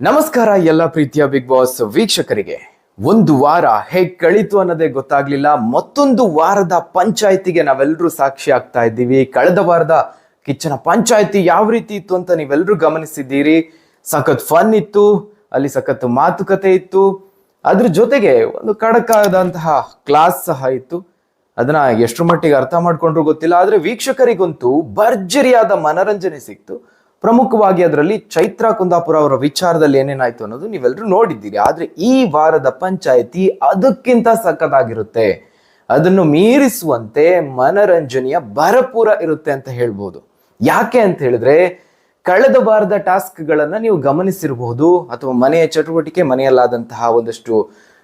ನಮಸ್ಕಾರ ಎಲ್ಲ ಪ್ರೀತಿಯ ಬಿಗ್ ಬಾಸ್ ವೀಕ್ಷಕರಿಗೆ. ಒಂದು ವಾರ ಹೇಗ್ ಕಳೀತು ಅನ್ನೋದೇ ಗೊತ್ತಾಗ್ಲಿಲ್ಲ. ಮತ್ತೊಂದು ವಾರದ ಪಂಚಾಯಿತಿಗೆ ನಾವೆಲ್ಲರೂ ಸಾಕ್ಷಿ ಆಗ್ತಾ ಇದ್ದೀವಿ. ಕಳೆದ ವಾರದ ಕಿಚ್ಚನ ಪಂಚಾಯಿತಿ ಯಾವ ರೀತಿ ಇತ್ತು ಅಂತ ನೀವೆಲ್ಲರೂ ಗಮನಿಸಿದ್ದೀರಿ. ಸಖತ್ ಫನ್ ಇತ್ತು, ಅಲ್ಲಿ ಸಖತ್ ಮಾತುಕತೆ ಇತ್ತು, ಅದ್ರ ಜೊತೆಗೆ ಒಂದು ಖಡಕ್ಕಾದಂತಹ ಕ್ಲಾಸ್ ಸಹ ಇತ್ತು. ಅದನ್ನ ಎಷ್ಟರ ಮಟ್ಟಿಗೆ ಅರ್ಥ ಮಾಡ್ಕೊಂಡ್ರು ಗೊತ್ತಿಲ್ಲ, ಆದ್ರೆ ವೀಕ್ಷಕರಿಗಂತೂ ಭರ್ಜರಿಯಾದ ಮನರಂಜನೆ ಸಿಕ್ತು. ಪ್ರಮುಖವಾಗಿ ಅದರಲ್ಲಿ ಚೈತ್ರಾ ಕುಂದಾಪುರ ಅವರ ವಿಚಾರದಲ್ಲಿ ಏನೇನಾಯ್ತು ಅನ್ನೋದು ನೀವೆಲ್ಲರೂ ನೋಡಿದ್ದೀರಿ. ಆದ್ರೆ ಈ ವಾರದ ಪಂಚಾಯಿತಿ ಅದಕ್ಕಿಂತ ಸಖತ್ತಾಗಿರುತ್ತೆ. ಅದನ್ನು ಮೀರಿಸುವಂತೆ ಮನರಂಜನೆಯ ಭರಪೂರ ಇರುತ್ತೆ ಅಂತ ಹೇಳ್ಬೋದು. ಯಾಕೆ ಅಂತ ಹೇಳಿದ್ರೆ, ಕಳೆದ ವಾರದ ಟಾಸ್ಕ್ಗಳನ್ನ ನೀವು ಗಮನಿಸಿರಬಹುದು, ಅಥವಾ ಮನೆಯ ಚಟುವಟಿಕೆ, ಮನೆಯಲ್ಲಾದಂತಹ ಒಂದಷ್ಟು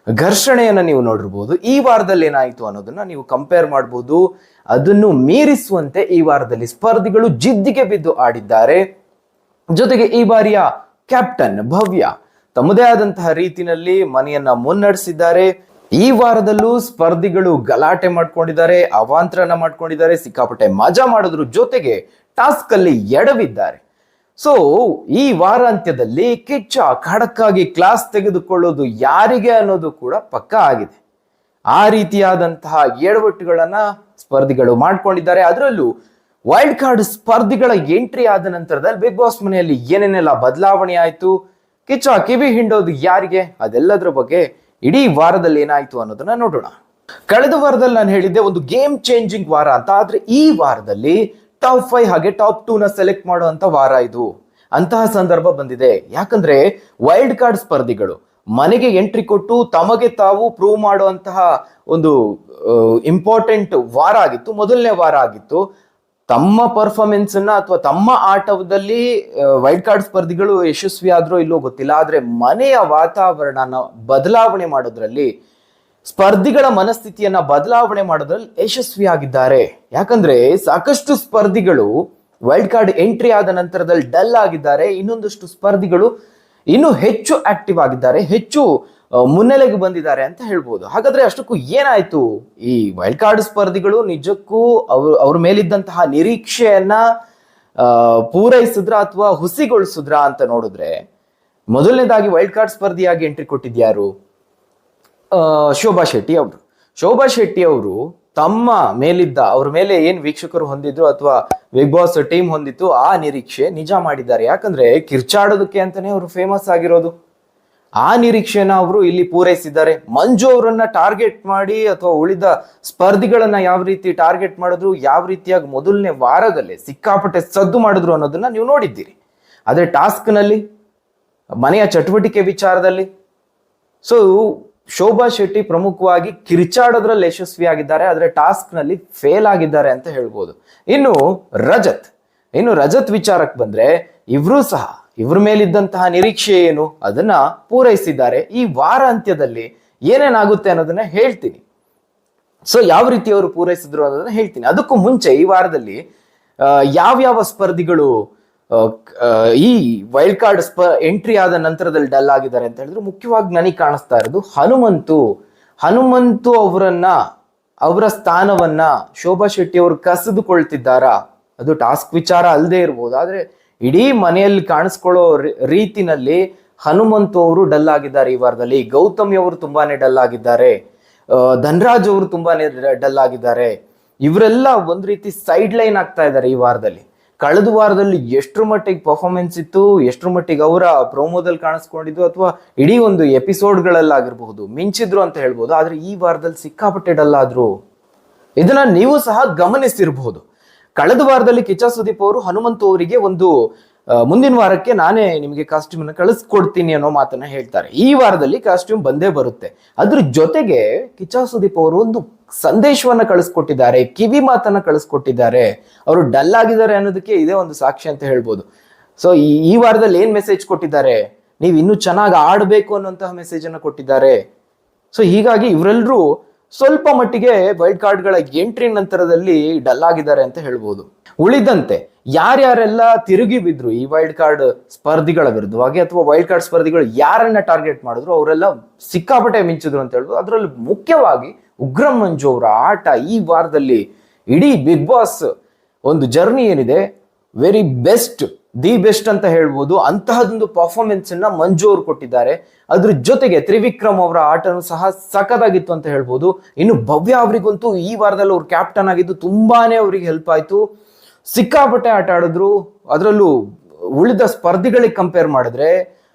ಘರ್ಷಣೆಯನ್ನ ನೀವು ನೋಡಿರ್ಬೋದು. ಈ ವಾರದಲ್ಲಿ ಏನಾಯ್ತು ಅನ್ನೋದನ್ನ ನೀವು ಕಂಪೇರ್ ಮಾಡಬಹುದು. ಅದನ್ನು ಮೀರಿಸುವಂತೆ ಈ ವಾರದಲ್ಲಿ ಸ್ಪರ್ಧಿಗಳು ಜಿದ್ದಿಗೆ ಬಿದ್ದು ಆಡಿದ್ದಾರೆ. ಜೊತೆಗೆ ಈ ಬಾರಿಯ ಕ್ಯಾಪ್ಟನ್ ಭವ್ಯ ತಮ್ಮದೇ ಆದಂತಹ ರೀತಿಯಲ್ಲಿ ಮನೆಯನ್ನ ಮುನ್ನಡೆಸಿದ್ದಾರೆ. ಈ ವಾರದಲ್ಲೂ ಸ್ಪರ್ಧಿಗಳು ಗಲಾಟೆ ಮಾಡ್ಕೊಂಡಿದ್ದಾರೆ, ಅವಾಂತರನ ಮಾಡ್ಕೊಂಡಿದ್ದಾರೆ, ಸಿಕ್ಕಾಪಟ್ಟೆ ಮಜಾ ಮಾಡೋದ್ರ ಜೊತೆಗೆ ಟಾಸ್ಕ್ ಅಲ್ಲಿ ಎಡವಿದ್ದಾರೆ. ಸೊ ಈ ವಾರಾಂತ್ಯದಲ್ಲಿ ಕಿಚ್ಚ ಖಡಕ್ಕಾಗಿ ಕ್ಲಾಸ್ ತೆಗೆದುಕೊಳ್ಳೋದು ಯಾರಿಗೆ ಅನ್ನೋದು ಕೂಡ ಪಕ್ಕಾ ಆಗಿದೆ. ಆ ರೀತಿಯಾದಂತಹ ಎಡವಟ್ಟುಗಳನ್ನ ಸ್ಪರ್ಧಿಗಳು ಮಾಡ್ಕೊಂಡಿದ್ದಾರೆ. ಅದರಲ್ಲೂ ವೈಲ್ಡ್ ಕಾರ್ಡ್ ಸ್ಪರ್ಧಿಗಳ ಎಂಟ್ರಿ ಆದ ನಂತರದಲ್ಲಿ ಬಿಗ್ ಬಾಸ್ ಮನೆಯಲ್ಲಿ ಏನೇನೆಲ್ಲ ಬದಲಾವಣೆ ಆಯ್ತು, ಕಿಚ್ಚ ಕಿವಿ ಹಿಂಡೋದು ಯಾರಿಗೆ, ಅದೆಲ್ಲದರ ಬಗ್ಗೆ ಇಡೀ ವಾರದಲ್ಲಿ ಏನಾಯ್ತು ಅನ್ನೋದನ್ನ ನೋಡೋಣ. ಕಳೆದ ವಾರದಲ್ಲಿ ನಾನು ಹೇಳಿದ್ದೆ ಒಂದು ಗೇಮ್ ಚೇಂಜಿಂಗ್ ವಾರ ಅಂತ. ಆದ್ರೆ ಈ ವಾರದಲ್ಲಿ ಟಾಪ್ 5 ಹಾಗೆ ಟಾಪ್ 2 ನ ಸೆಲೆಕ್ಟ್ ಮಾಡುವಂತ ವಾರ ಇದು. ಅಂತಹ ಸಂದರ್ಭ ಬಂದಿದೆ. ಯಾಕಂದ್ರೆ ವೈಲ್ಡ್ ಕಾರ್ಡ್ ಸ್ಪರ್ಧಿಗಳು ಮನೆಗೆ ಎಂಟ್ರಿ ಕೊಟ್ಟು ತಮಗೆ ತಾವು ಪ್ರೂವ್ ಮಾಡುವಂತಹ ಒಂದು ಇಂಪಾರ್ಟೆಂಟ್ ವಾರ ಆಗಿತ್ತು, ಮೊದಲನೇ ವಾರ ಆಗಿತ್ತು. ತಮ್ಮ ಪರ್ಫಾರ್ಮೆನ್ಸ್ ಅನ್ನ ಅಥವಾ ತಮ್ಮ ಆಟದಲ್ಲಿ ವೈಲ್ಡ್ ಕಾರ್ಡ್ ಸ್ಪರ್ಧಿಗಳು ಯಶಸ್ವಿ ಆದ್ರೋ ಇಲ್ಲೋ ಗೊತ್ತಿಲ್ಲ, ಆದ್ರೆ ಮನೆಯ ವಾತಾವರಣನ ಬದಲಾವಣೆ ಮಾಡೋದ್ರಲ್ಲಿ, ಸ್ಪರ್ಧಿಗಳ ಮನಸ್ಥಿತಿಯನ್ನ ಬದಲಾವಣೆ ಮಾಡೋದ್ರಲ್ಲಿ ಯಶಸ್ವಿಯಾಗಿದ್ದಾರೆ. ಯಾಕಂದ್ರೆ ಸಾಕಷ್ಟು ಸ್ಪರ್ಧಿಗಳು ವೈಲ್ಡ್ ಕಾರ್ಡ್ ಎಂಟ್ರಿ ಆದ ನಂತರದಲ್ಲಿ ಡಲ್ ಆಗಿದ್ದಾರೆ. ಇನ್ನೊಂದಷ್ಟು ಸ್ಪರ್ಧಿಗಳು ಇನ್ನೂ ಹೆಚ್ಚು ಆಕ್ಟಿವ್ ಆಗಿದ್ದಾರೆ, ಹೆಚ್ಚು ಮುನ್ನೆಲೆಗೆ ಬಂದಿದ್ದಾರೆ ಅಂತ ಹೇಳ್ಬೋದು. ಹಾಗಾದ್ರೆ ಅಷ್ಟಕ್ಕೂ ಏನಾಯ್ತು? ಈ ವೈಲ್ಡ್ ಕಾರ್ಡ್ ಸ್ಪರ್ಧಿಗಳು ನಿಜಕ್ಕೂ ಅವ್ರ ಮೇಲಿದ್ದಂತಹ ನಿರೀಕ್ಷೆಯನ್ನ ಪೂರೈಸಿದ್ರ ಅಥವಾ ಹುಸಿಗೊಳಿಸಿದ್ರ ಅಂತ ನೋಡಿದ್ರೆ, ಮೊದಲನೇದಾಗಿ ವೈಲ್ಡ್ ಕಾರ್ಡ್ ಸ್ಪರ್ಧಿಯಾಗಿ ಎಂಟ್ರಿ ಕೊಟ್ಟಿದ್ಯಾರು? ಶೋಭಾ ಶೆಟ್ಟಿ ಅವರು. ಶೋಭಾ ಶೆಟ್ಟಿ ಅವರು ತಮ್ಮ ಮೇಲಿದ್ದ, ಅವ್ರ ಮೇಲೆ ಏನ್ ವೀಕ್ಷಕರು ಹೊಂದಿದ್ರು ಅಥವಾ ಬಿಗ್ ಬಾಸ್ ಟೀಮ್ ಹೊಂದಿತ್ತು, ಆ ನಿರೀಕ್ಷೆ ನಿಜ ಮಾಡಿದ್ದಾರೆ. ಯಾಕಂದ್ರೆ ಕಿರ್ಚಾಡೋದಕ್ಕೆ ಅಂತಾನೆ ಅವರು ಫೇಮಸ್ ಆಗಿರೋದು. ಆ ನಿರೀಕ್ಷೆನ ಅವರು ಇಲ್ಲಿ ಪೂರೈಸಿದ್ದಾರೆ. ಮಂಜು ಅವರನ್ನ ಟಾರ್ಗೆಟ್ ಮಾಡಿ ಅಥವಾ ಉಳಿದ ಸ್ಪರ್ಧಿಗಳನ್ನ ಯಾವ ರೀತಿ ಟಾರ್ಗೆಟ್ ಮಾಡಿದ್ರು, ಯಾವ ರೀತಿಯಾಗಿ ಮೊದಲನೇ ವಾರದಲ್ಲೇ ಸಿಕ್ಕಾಪಟ್ಟೆ ಸದ್ದು ಮಾಡಿದ್ರು ಅನ್ನೋದನ್ನ ನೀವು ನೋಡಿದ್ದೀರಿ. ಆದ್ರೆ ಟಾಸ್ಕ್ ನಲ್ಲಿ, ಮನೆಯ ಚಟುವಟಿಕೆ ವಿಚಾರದಲ್ಲಿ, ಸೊ ಶೋಭಾ ಶೆಟ್ಟಿ ಪ್ರಮುಖವಾಗಿ ಕಿರ್ಚಾಡೋದ್ರಲ್ಲಿ ಯಶಸ್ವಿಯಾಗಿದ್ದಾರೆ, ಆದ್ರೆ ಟಾಸ್ಕ್ ನಲ್ಲಿ ಫೇಲ್ ಆಗಿದ್ದಾರೆ ಅಂತ ಹೇಳ್ಬೋದು. ಇನ್ನು ರಜತ್ ವಿಚಾರಕ್ಕೆ ಬಂದ್ರೆ, ಇವ್ರು ಸಹ ಇವ್ರ ಮೇಲಿದ್ದಂತಹ ನಿರೀಕ್ಷೆ ಏನು ಅದನ್ನ ಪೂರೈಸಿದ್ದಾರೆ. ಈ ವಾರ ಅಂತ್ಯದಲ್ಲಿ ಏನೇನಾಗುತ್ತೆ ಅನ್ನೋದನ್ನ ಹೇಳ್ತೀನಿ. ಸೊ ಯಾವ ರೀತಿ ಅವರು ಪೂರೈಸಿದ್ರು ಅನ್ನೋದನ್ನ ಹೇಳ್ತೀನಿ. ಅದಕ್ಕೂ ಮುಂಚೆ ಈ ವಾರದಲ್ಲಿ ಯಾವ್ಯಾವ ಸ್ಪರ್ಧಿಗಳು ಈ ವೈಲ್ಡ್ ಕಾರ್ಡ್ ಎಂಟ್ರಿ ಆದ ನಂತರದಲ್ಲಿ ಡಲ್ ಆಗಿದ್ದಾರೆ ಅಂತ ಹೇಳಿದ್ರೆ, ಮುಖ್ಯವಾಗಿ ನನಗೆ ಕಾಣಿಸ್ತಾ ಇರೋದು ಹನುಮಂತು ಅವರ ಸ್ಥಾನವನ್ನ ಶೋಭಾ ಶೆಟ್ಟಿ ಅವರು ಕಸಿದುಕೊಳ್ತಿದ್ದಾರಾ? ಅದು ಟಾಸ್ಕ್ ವಿಚಾರ ಅಲ್ಲದೆ ಇರ್ಬೋದು, ಆದ್ರೆ ಇಡೀ ಮನೆಯಲ್ಲಿ ಕಾಣಿಸ್ಕೊಳ್ಳೋ ರೀತಿನಲ್ಲಿ ಹನುಮಂತು ಅವರು ಡಲ್ ಆಗಿದ್ದಾರೆ ಈ ವಾರದಲ್ಲಿ. ಗೌತಮಿ ಅವರು ತುಂಬಾನೇ ಡಲ್ ಆಗಿದ್ದಾರೆ, ಧನ್ರಾಜ್ ಅವರು ತುಂಬಾನೇ ಡಲ್ ಆಗಿದ್ದಾರೆ. ಇವರೆಲ್ಲ ಒಂದ್ ರೀತಿ ಸೈಡ್ ಲೈನ್ ಆಗ್ತಾ ಇದ್ದಾರೆ ಈ ವಾರದಲ್ಲಿ. ಕಳೆದ ವಾರದಲ್ಲಿ ಎಷ್ಟರ ಮಟ್ಟಿಗೆ ಪರ್ಫಾರ್ಮೆನ್ಸ್ ಇತ್ತು, ಎಷ್ಟರ ಮಟ್ಟಿಗೆ ಅವರ ಪ್ರೋಮೋದಲ್ಲಿ ಕಾಣಿಸ್ಕೊಂಡಿದ್ದು ಅಥವಾ ಇಡೀ ಒಂದು ಎಪಿಸೋಡ್ಗಳಲ್ಲಾಗಿರ್ಬಹುದು ಮಿಂಚಿದ್ರು ಅಂತ ಹೇಳ್ಬೋದು. ಆದ್ರೆ ಈ ವಾರದಲ್ಲಿ ಸಿಕ್ಕಾಪಟ್ಟೆ ಡಲ್ ಆದ್ರು. ಇದನ್ನ ನೀವು ಸಹ ಗಮನಿಸಿರಬಹುದು. ಕಳೆದ ವಾರದಲ್ಲಿ ಕಿಚ್ಚ ಸುದೀಪ್ ಅವರು ಹನುಮಂತು ಅವರಿಗೆ ಒಂದು ಮುಂದಿನ ವಾರಕ್ಕೆ ನಾನೇ ನಿಮಗೆ ಕಾಸ್ಟ್ಯೂಮ್ ಅನ್ನು ಕಳಿಸ್ಕೊಡ್ತೀನಿ ಅನ್ನೋ ಮಾತನ್ನ ಹೇಳ್ತಾರೆ. ಈ ವಾರದಲ್ಲಿ ಕಾಸ್ಟ್ಯೂಮ್ ಬಂದೇ ಬರುತ್ತೆ. ಅದ್ರ ಜೊತೆಗೆ ಕಿಚ್ಚ ಸುದೀಪ್ ಅವರು ಒಂದು ಸಂದೇಶವನ್ನ ಕಳಿಸ್ಕೊಟ್ಟಿದ್ದಾರೆ, ಕಿವಿ ಮಾತನ್ನ ಕಳಿಸ್ಕೊಟ್ಟಿದ್ದಾರೆ. ಅವರು ಡಲ್ ಆಗಿದ್ದಾರೆ ಅನ್ನೋದಕ್ಕೆ ಇದೇ ಒಂದು ಸಾಕ್ಷಿ ಅಂತ ಹೇಳ್ಬೋದು. ಸೊ ಈ ವಾರದಲ್ಲಿ ಏನ್ ಮೆಸೇಜ್ ಕೊಟ್ಟಿದ್ದಾರೆ? ನೀವು ಇನ್ನೂ ಚೆನ್ನಾಗಿ ಆಡ್ಬೇಕು ಅನ್ನುವಂತಹ ಮೆಸೇಜ್ ಅನ್ನ ಕೊಟ್ಟಿದ್ದಾರೆ. ಸೊ ಹೀಗಾಗಿ ಇವರೆಲ್ಲರೂ ಸ್ವಲ್ಪ ಮಟ್ಟಿಗೆ ವೈಲ್ಡ್ ಕಾರ್ಡ್ಗಳ ಎಂಟ್ರಿ ನಂತರದಲ್ಲಿ ಡಲ್ ಆಗಿದ್ದಾರೆ ಅಂತ ಹೇಳ್ಬೋದು. ಉಳಿದಂತೆ ಯಾರ್ಯಾರೆಲ್ಲ ತಿರುಗಿ ಬಿದ್ರು ಈ ವೈಲ್ಡ್ ಕಾರ್ಡ್ ಸ್ಪರ್ಧಿಗಳ ವಿರುದ್ಧವಾಗಿ, ಅಥವಾ ವೈಲ್ಡ್ ಕಾರ್ಡ್ ಸ್ಪರ್ಧಿಗಳು ಯಾರನ್ನ ಟಾರ್ಗೆಟ್ ಮಾಡಿದ್ರು, ಅವರೆಲ್ಲ ಸಿಕ್ಕಾಪಟ್ಟೆ ಮಿಂಚಿದ್ರು ಅಂತ ಹೇಳ್ಬೋದು. ಅದರಲ್ಲಿ ಮುಖ್ಯವಾಗಿ ಉಗ್ರಂ ಮಂಜು ಅವರ ಆಟ ಈ ವಾರದಲ್ಲಿ ಇಡೀ ಬಿಗ್ ಬಾಸ್ ಒಂದು ಜರ್ನಿ ಏನಿದೆ, ವೆರಿ ಬೆಸ್ಟ್ ದಿ ಬೆಸ್ಟ್ ಅಂತ ಹೇಳ್ಬೋದು. ಅಂತಹದೊಂದು ಪರ್ಫಾರ್ಮೆನ್ಸ್ ಅನ್ನ ಮಂಜು ಅವರು ಕೊಟ್ಟಿದ್ದಾರೆ. ಅದ್ರ ಜೊತೆಗೆ ತ್ರಿವಿಕ್ರಮ್ ಅವರ ಆಟನೂ ಸಹ ಸಖತ್ತಾಗಿತ್ತು ಅಂತ ಹೇಳ್ಬೋದು. ಇನ್ನು ಭವ್ಯ ಅವರಿಗಂತೂ ಈ ವಾರದಲ್ಲಿ ಅವ್ರು ಕ್ಯಾಪ್ಟನ್ ಆಗಿದ್ದು ತುಂಬಾನೇ ಅವರಿಗೆ ಹೆಲ್ಪ್ ಆಯ್ತು. ಸಿಕ್ಕಾಪಟ್ಟೆ ಆಟ ಆಡಿದ್ರು. ಅದರಲ್ಲೂ ಉಳಿದ ಸ್ಪರ್ಧಿಗಳಿಗೆ ಕಂಪೇರ್ ಮಾಡಿದ್ರೆ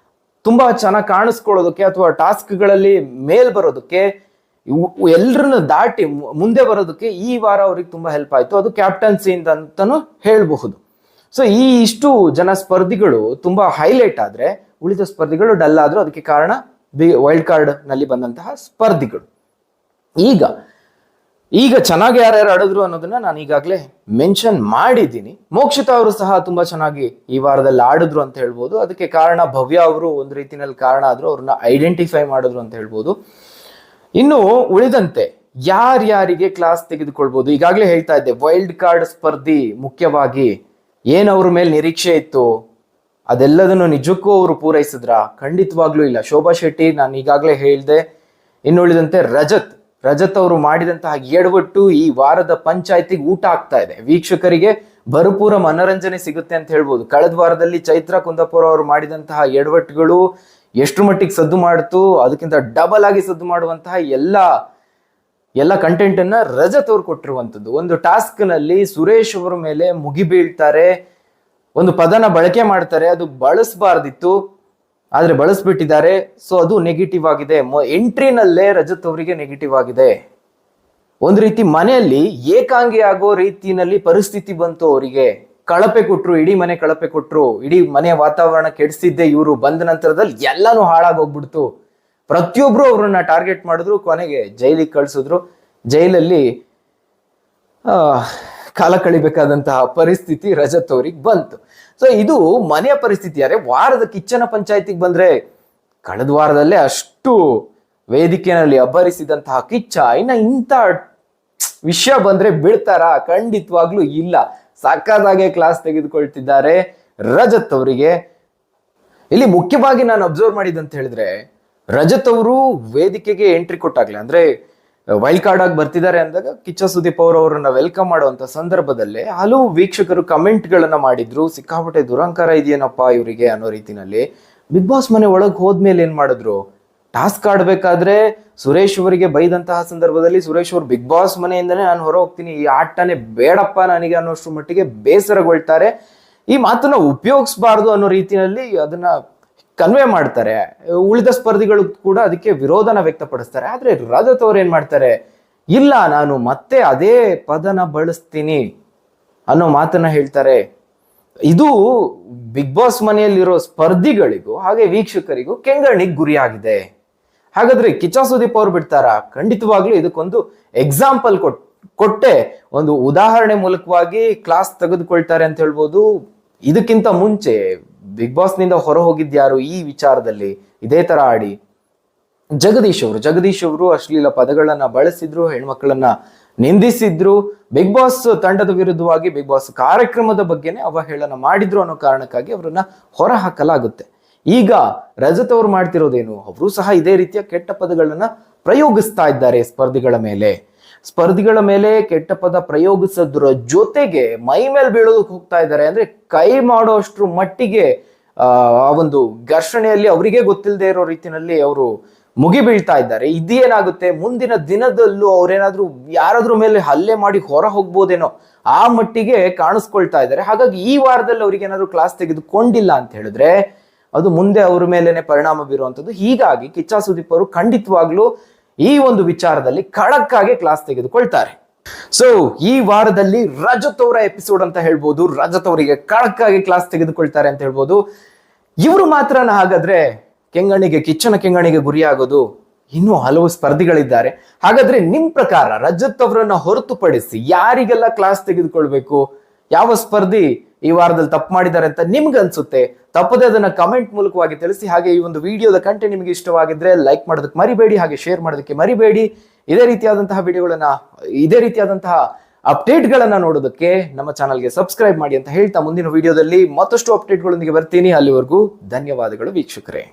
ತುಂಬಾ ಚೆನ್ನಾಗಿ ಕಾಣಿಸ್ಕೊಳ್ಳೋದಕ್ಕೆ ಅಥವಾ ಟಾಸ್ಕ್ಗಳಲ್ಲಿ ಮೇಲ್ ಬರೋದಕ್ಕೆ ಎಲ್ಲರನ್ನ ದಾಟಿ ಮುಂದೆ ಬರೋದಕ್ಕೆ ಈ ವಾರ ಅವ್ರಿಗೆ ತುಂಬಾ ಹೆಲ್ಪ್ ಆಯ್ತು. ಅದು ಕ್ಯಾಪ್ಟನ್ಸಿಯಿಂದ ಅಂತಾನು ಹೇಳಬಹುದು. ಸೊ ಈ ಇಷ್ಟು ಜನ ಸ್ಪರ್ಧಿಗಳು ತುಂಬಾ ಹೈಲೈಟ್ ಆದ್ರೆ ಉಳಿದ ಸ್ಪರ್ಧಿಗಳು ಡಲ್ ಆದ್ರು. ಅದಕ್ಕೆ ಕಾರಣ ವೈಲ್ಡ್ ಕಾರ್ಡ್ ನಲ್ಲಿ ಬಂದಂತಹ ಸ್ಪರ್ಧಿಗಳು. ಈಗ ಚೆನ್ನಾಗಿ ಯಾರ್ಯಾರು ಆಡಿದ್ರು ಅನ್ನೋದನ್ನ ನಾನು ಈಗಾಗಲೇ ಮೆನ್ಷನ್ ಮಾಡಿದ್ದೀನಿ. ಮೋಕ್ಷಿತಾ ಅವರು ಸಹ ತುಂಬಾ ಚೆನ್ನಾಗಿ ಈ ವಾರದಲ್ಲಿ ಆಡಿದ್ರು ಅಂತ ಹೇಳ್ಬೋದು. ಅದಕ್ಕೆ ಕಾರಣ ಭವ್ಯ ಅವರು ಒಂದು ರೀತಿಯಲ್ಲಿ ಕಾರಣ ಆದ್ರು, ಅವ್ರನ್ನ ಐಡೆಂಟಿಫೈ ಮಾಡಿದ್ರು ಅಂತ ಹೇಳ್ಬೋದು. ಇನ್ನು ಉಳಿದಂತೆ ಯಾರ್ಯಾರಿಗೆ ಕ್ಲಾಸ್ ತೆಗೆದುಕೊಳ್ಬಹುದು, ಈಗಾಗಲೇ ಹೇಳ್ತಾ ಇದ್ದೆ ವೈಲ್ಡ್ ಕಾರ್ಡ್ ಸ್ಪರ್ಧಿ ಮುಖ್ಯವಾಗಿ ಏನ್ ಅವ್ರ ಮೇಲೆ ನಿರೀಕ್ಷೆ ಇತ್ತು ಅದೆಲ್ಲದನ್ನು ನಿಜಕ್ಕೂ ಅವರು ಪೂರೈಸಿದ್ರ? ಖಂಡಿತವಾಗ್ಲೂ ಇಲ್ಲ. ಶೋಭಾ ಶೆಟ್ಟಿ ನಾನು ಈಗಾಗಲೇ ಹೇಳ್ದೆ. ಇನ್ನು ಉಳಿದಂತೆ ರಜತ್ ಅವರು ಮಾಡಿದಂತಹ ಎಡವಟ್ಟು ಈ ವಾರದ ಪಂಚಾಯತಿಗೆ ಊಟ ಆಗ್ತಾ ಇದೆ. ವೀಕ್ಷಕರಿಗೆ ಭರಪೂರ ಮನೋರಂಜನೆ ಸಿಗುತ್ತೆ ಅಂತ ಹೇಳ್ಬೋದು. ಕಳೆದ ವಾರದಲ್ಲಿ ಚೈತ್ರ ಕುಂದಾಪುರ ಅವರು ಮಾಡಿದಂತಹ ಎಡವಟ್ಟುಗಳು ಎಷ್ಟು ಮಟ್ಟಿಗೆ ಸದ್ದು ಮಾಡ್ತು, ಅದಕ್ಕಿಂತ ಡಬಲ್ ಆಗಿ ಸದ್ದು ಮಾಡುವಂತಹ ಎಲ್ಲ ಕಂಟೆಂಟ್ ಅನ್ನ ರಜತ್ ಅವ್ರು ಕೊಟ್ಟಿರುವಂತದ್ದು. ಒಂದು ಟಾಸ್ಕ್ ನಲ್ಲಿ ಸುರೇಶ್ ಅವರ ಮೇಲೆ ಮುಗಿಬೀಳ್ತಾರೆ, ಒಂದು ಪದನ ಬಳಕೆ ಮಾಡ್ತಾರೆ, ಅದು ಬಳಸಬಾರ್ದಿತ್ತು ಆದ್ರೆ ಬಳಸ್ಬಿಟ್ಟಿದ್ದಾರೆ. ಸೊ ಅದು ನೆಗೆಟಿವ್ ಆಗಿದೆ. ಎಂಟ್ರಿನಲ್ಲೇ ರಜತ್ ಅವರಿಗೆ ನೆಗೆಟಿವ್ ಆಗಿದೆ. ಒಂದು ರೀತಿ ಮನೆಯಲ್ಲಿ ಏಕಾಂಗಿ ಆಗೋ ರೀತಿಯಲ್ಲಿ ಪರಿಸ್ಥಿತಿ ಬಂತು. ಅವರಿಗೆ ಕಳಪೆ ಕೊಟ್ರು, ಇಡೀ ಮನೆ ಕಳಪೆ ಕೊಟ್ರು, ಇಡೀ ಮನೆಯ ವಾತಾವರಣ ಕೆಡಿಸಿದ್ದೆ ಇವರು. ಬಂದ ನಂತರದಲ್ಲಿ ಎಲ್ಲಾನು ಹಾಳಾಗೋಗ್ಬಿಡ್ತು. ಪ್ರತಿಯೊಬ್ರು ಅವ್ರನ್ನ ಟಾರ್ಗೆಟ್ ಮಾಡಿದ್ರು, ಕೊನೆಗೆ ಜೈಲಿಗೆ ಕಳ್ಸಿದ್ರು. ಜೈಲಲ್ಲಿ ಕಾಲ ಕಳಿಬೇಕಾದಂತಹ ಪರಿಸ್ಥಿತಿ ರಜತ್ ಅವ್ರಿಗೆ ಬಂತು. ಸೊ ಇದು ಮನೆಯ ಪರಿಸ್ಥಿತಿ. ಯಾರೇ ವಾರದ ಕಿಚ್ಚನ ಪಂಚಾಯತಿಗೆ ಬಂದ್ರೆ ಕಳೆದ ವಾರದಲ್ಲೇ ಅಷ್ಟು ವೇದಿಕೆಯಲ್ಲಿ ಅಬ್ಬರಿಸಿದಂತಹ ಕಿಚ್ಚ ಇನ್ನ ಇಂಥ ವಿಷಯ ಬಂದ್ರೆ ಬೀಳ್ತಾರ? ಖಂಡಿತವಾಗ್ಲೂ ಇಲ್ಲ. ಸಕ್ಕದಾಗೆ ಕ್ಲಾಸ್ ತೆಗೆದುಕೊಳ್ತಿದ್ದಾರೆ ರಜತ್ ಅವರಿಗೆ. ಇಲ್ಲಿ ಮುಖ್ಯವಾಗಿ ನಾನು ಅಬ್ಸರ್ವ್ ಮಾಡಿದಂತ ಹೇಳಿದ್ರೆ, ರಜತ್ ಅವರು ವೇದಿಕೆಗೆ ಎಂಟ್ರಿ ಕೊಟ್ಟಾಗ್ಲೇ ಅಂದ್ರೆ ವೈಲ್ಡ್ ಕಾರ್ಡ್ ಆಗಿ ಬರ್ತಿದ್ದಾರೆ ಅಂದಾಗ ಕಿಚ್ಚ ಸುದೀಪ್ ಅವರನ್ನ ವೆಲ್ಕಮ್ ಮಾಡುವಂತ ಸಂದರ್ಭದಲ್ಲೇ ಹಲವು ವೀಕ್ಷಕರು ಕಮೆಂಟ್ ಗಳನ್ನ ಮಾಡಿದ್ರು. ಸಿಕ್ಕಾಪಟ್ಟೆ ದುರಂಕಾರ ಇದೆಯೇನಪ್ಪ ಇವರಿಗೆ ಅನ್ನೋ ರೀತಿನಲ್ಲಿ. ಬಿಗ್ ಬಾಸ್ ಮನೆ ಒಳಗೆ ಹೋದ್ಮೇಲೆ ಏನ್ ಮಾಡಿದ್ರು, ಟಾಸ್ಕ್ ಆಡ್ಬೇಕಾದ್ರೆ ಸುರೇಶ್ ಅವರಿಗೆ ಬೈದಂತಹ ಸಂದರ್ಭದಲ್ಲಿ ಸುರೇಶ್ ಅವರು ಬಿಗ್ ಬಾಸ್ ಮನೆಯಿಂದನೇ ನಾನು ಹೊರ ಹೋಗ್ತೀನಿ, ಈ ಆಟನೇ ಬೇಡಪ್ಪ ನನಗೆ ಅನ್ನೋಷ್ಟು ಮಟ್ಟಿಗೆ ಬೇಸರಗೊಳ್ತಾರೆ. ಈ ಮಾತನ್ನ ಉಪಯೋಗಿಸಬಾರ್ದು ಅನ್ನೋ ರೀತಿಯಲ್ಲಿ ಅದನ್ನ ಕನ್ವೆ ಮಾಡ್ತಾರೆ. ಉಳಿದ ಸ್ಪರ್ಧಿಗಳು ಕೂಡ ಅದಕ್ಕೆ ವಿರೋಧನ ವ್ಯಕ್ತಪಡಿಸ್ತಾರೆ. ಆದ್ರೆ ರಜತ್ ಅವ್ರು ಏನ್ ಮಾಡ್ತಾರೆ, ಇಲ್ಲ ನಾನು ಮತ್ತೆ ಅದೇ ಪದನ ಬಳಸ್ತೀನಿ ಅನ್ನೋ ಮಾತನ್ನ ಹೇಳ್ತಾರೆ. ಇದು ಬಿಗ್ ಬಾಸ್ ಮನೆಯಲ್ಲಿರೋ ಸ್ಪರ್ಧಿಗಳಿಗೂ ಹಾಗೆ ವೀಕ್ಷಕರಿಗೂ ಕೆಂಗಣ್ಣಿಗೆ ಗುರಿಯಾಗಿದೆ. ಹಾಗಾದ್ರೆ ಕಿಚ್ಚ ಸುದೀಪ್ ಅವ್ರು ಬಿಡ್ತಾರ? ಖಂಡಿತವಾಗ್ಲೂ ಇದಕ್ಕೊಂದು ಎಕ್ಸಾಂಪಲ್ ಕೊಟ್ಟೆ ಒಂದು ಉದಾಹರಣೆ ಮೂಲಕವಾಗಿ ಕ್ಲಾಸ್ ತೆಗೆದುಕೊಳ್ತಾರೆ ಅಂತ ಹೇಳ್ಬೋದು. ಇದಕ್ಕಿಂತ ಮುಂಚೆ ಬಿಗ್ ಬಾಸ್ ನಿಂದ ಹೊರ ಹೋಗಿದ್ಯಾರು ಈ ವಿಚಾರದಲ್ಲಿ ಇದೇ ತರ ಆಡಿ? ಜಗದೀಶ್ ಅವರು ಅಶ್ಲೀಲ ಪದಗಳನ್ನ ಬಳಸಿದ್ರು, ಹೆಣ್ಮಕ್ಳನ್ನ ನಿಂದಿಸಿದ್ರು, ಬಿಗ್ ಬಾಸ್ ತಂಡದ ವಿರುದ್ಧವಾಗಿ ಬಿಗ್ ಬಾಸ್ ಕಾರ್ಯಕ್ರಮದ ಬಗ್ಗೆನೇ ಅವಹೇಳನ ಮಾಡಿದ್ರು ಅನ್ನೋ ಕಾರಣಕ್ಕಾಗಿ ಅವರನ್ನ ಹೊರ ಹಾಕಲಾಗುತ್ತೆ. ಈಗ ರಜತ್ ಅವರು ಮಾಡ್ತಿರೋದೇನು, ಅವರು ಸಹ ಇದೇ ರೀತಿಯ ಕೆಟ್ಟ ಪದಗಳನ್ನ ಪ್ರಯೋಗಿಸ್ತಾ ಇದ್ದಾರೆ ಸ್ಪರ್ಧಿಗಳ ಮೇಲೆ ಕೆಟ್ಟ ಪದ ಪ್ರಯೋಗಿಸೋದ್ರ ಜೊತೆಗೆ ಮೈ ಮೇಲೆ ಬೀಳೋದಕ್ಕೆ ಹೋಗ್ತಾ ಇದ್ದಾರೆ. ಅಂದ್ರೆ ಕೈ ಮಾಡೋ ಅಷ್ಟ್ರ ಮಟ್ಟಿಗೆ ಆ ಒಂದು ಘರ್ಷಣೆಯಲ್ಲಿ ಅವರಿಗೆ ಗೊತ್ತಿಲ್ಲದೆ ಇರೋ ರೀತಿಯಲ್ಲಿ ಅವರು ಮುಗಿ ಬೀಳ್ತಾ ಇದ್ದಾರೆ. ಇದೇನಾಗುತ್ತೆ, ಮುಂದಿನ ದಿನದಲ್ಲೂ ಅವ್ರೇನಾದ್ರೂ ಯಾರಾದ್ರೂ ಮೇಲೆ ಹಲ್ಲೆ ಮಾಡಿ ಹೊರ ಹೋಗ್ಬೋದೇನೋ ಆ ಮಟ್ಟಿಗೆ ಕಾಣಿಸ್ಕೊಳ್ತಾ ಇದ್ದಾರೆ. ಹಾಗಾಗಿ ಈ ವಾರದಲ್ಲಿ ಅವ್ರಿಗೆ ಏನಾದ್ರು ಕ್ಲಾಸ್ ತೆಗೆದುಕೊಂಡಿಲ್ಲ ಅಂತ ಹೇಳಿದ್ರೆ ಅದು ಮುಂದೆ ಅವ್ರ ಮೇಲೆನೆ ಪರಿಣಾಮ ಬೀರುವಂತದ್ದು. ಹೀಗಾಗಿ ಕಿಚ್ಚ ಸುದೀಪ್ ಅವರು ಖಂಡಿತವಾಗ್ಲೂ ಈ ಒಂದು ವಿಚಾರದಲ್ಲಿ ಖಡಕ್ ಆಗಿ ಕ್ಲಾಸ್ ತೆಗೆದುಕೊಳ್ತಾರೆ. ಸೊ ಈ ವಾರದಲ್ಲಿ ರಜತ್ ಅವರ ಎಪಿಸೋಡ್ ಅಂತ ಹೇಳ್ಬೋದು. ರಜತ್ ಅವರಿಗೆ ಖಡಕ್ ಆಗಿ ಕ್ಲಾಸ್ ತೆಗೆದುಕೊಳ್ತಾರೆ ಅಂತ ಹೇಳ್ಬೋದು. ಇವರು ಮಾತ್ರನ ಹಾಗಾದ್ರೆ ಕಿಚ್ಚನ ಕೆಂಗಣಿಗೆ ಗುರಿಯಾಗೋದು? ಇನ್ನೂ ಹಲವು ಸ್ಪರ್ಧಿಗಳಿದ್ದಾರೆ. ಹಾಗಾದ್ರೆ ನಿಮ್ ಪ್ರಕಾರ ರಜತ್ ಅವರನ್ನ ಹೊರತುಪಡಿಸಿ ಯಾರಿಗೆಲ್ಲ ಕ್ಲಾಸ್ ತೆಗೆದುಕೊಳ್ಬೇಕು, ಯಾವ ಸ್ಪರ್ಧಿ ಈ ವಾರದಲ್ಲಿ ತಪ್ಪು ಮಾಡಿದ್ದಾರೆ ಅಂತ ನಿಮ್ಗೆ ಅನ್ಸುತ್ತೆ? ತಪ್ಪದೆ ಅದನ್ನ ಕಮೆಂಟ್ ಮೂಲಕವಾಗಿ ತಿಳಿಸಿ. ಹಾಗೆ ಈ ಒಂದು ವಿಡಿಯೋದ ಕಂಟೆಂಟ್ ನಿಮಗೆ ಇಷ್ಟವಾಗಿದ್ರೆ ಲೈಕ್ ಮಾಡೋದಕ್ಕೆ ಮರಿಬೇಡಿ, ಹಾಗೆ ಶೇರ್ ಮಾಡೋದಕ್ಕೆ ಮರಿಬೇಡಿ. ಇದೇ ರೀತಿಯಾದಂತಹ ವಿಡಿಯೋಗಳನ್ನ, ಇದೇ ರೀತಿಯಾದಂತಹ ಅಪ್ಡೇಟ್ಗಳನ್ನ ನೋಡೋದಕ್ಕೆ ನಮ್ಮ ಚಾನಲ್ಗೆ ಸಬ್ಸ್ಕ್ರೈಬ್ ಮಾಡಿ ಅಂತ ಹೇಳ್ತಾ ಮುಂದಿನ ವಿಡಿಯೋದಲ್ಲಿ ಮತ್ತಷ್ಟು ಅಪ್ಡೇಟ್ಗಳೊಂದಿಗೆ ಬರ್ತೀನಿ. ಅಲ್ಲಿವರೆಗೂ ಧನ್ಯವಾದಗಳು ವೀಕ್ಷಕರೇ.